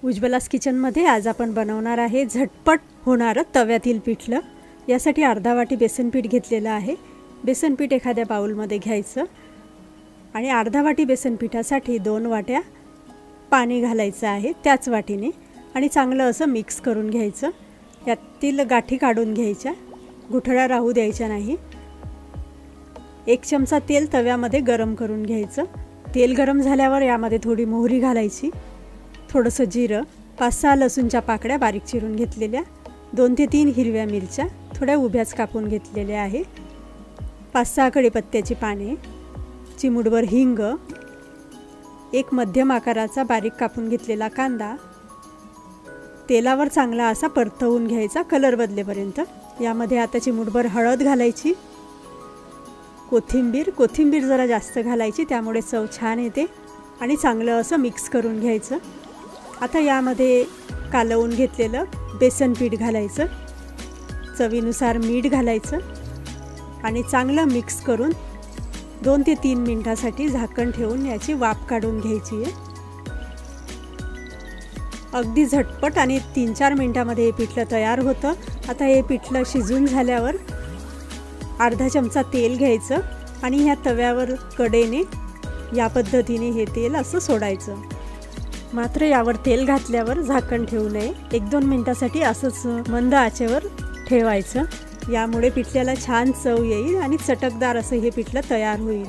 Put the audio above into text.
उज्ज्वलास किचनमध्ये आज आपण बनवणार आहे झटपट होणारं तव्यातील पिठलं। यासाठी अर्धा वाटी बेसन पीठ घेतलेलं आहे। बेसन पीठ एखाद्या बाउलमध्ये घ्यायचं आणि अर्धा वाटी बेसन पीठासाठी 2 वाट्या पाणी घालायचं आहे त्याच वाटीने आणि चांगलं असं मिक्स करून घ्यायचं। यातील गाठी काढून घ्यायच्या, गुठळ्या राहू द्यायच्या नाही। 1 चमचा तेल तव्यामध्ये गरम करून घ्यायचं। तेल गरम झाल्यावर यामध्ये थोडी मोहरी घालायची, थोडंसं जिरं, 5-6 लसूणच्या पाकळ्या बारीक चिरून घेतलेल्या, 2 ते 3 हिरव्या मिरच्या थोड्या उभ्याच कापून घेतलेल्या आहे, 5-6 कढीपत्त्याची पाने, चिमूटभर हिंग, एक मध्यम आकाराचा बारीक कापून घेतलेला कांदा तेलावर चांगला असा परतवून घ्यायचा कलर बदलेपर्यंत। यामध्ये आता चिमूटभर हळद घालायची, कोथिंबीर जरा जास्त घालायची, त्यामुळे चव छान येते आणि चांगलं असं मिक्स करून घ्यायचं। आता यामध्ये कालवून घेतलेलं बेसन पीठ घालायचं, चवीनुसार मीठ घालायचं आणि चांगलं मिक्स करून 2 ते 3 मिनिटांसाठी झाकण ठेवून याची वाफ काढून घ्यायची आहे। अगदी झटपट आणि 3-4 मिनिटांमध्ये हे पिठलं तयार होतं। आता हे पिठलं शिजून झाल्यावर अर्धा चमचा तेल घ्यायचं आणि ह्या तव्यावर कडेने या पद्धतीने हे तेल असं सोडायचं। मात्र यावर तेल घातल्यावर झाकण ठेवू नये, 1-2 मिनिटांसाठी असंच मंद आचेवर ठेवायचं। यामुळे पिठल्याला छान चव येईल आणि चटकदार असं हे पिठलं तयार होईल।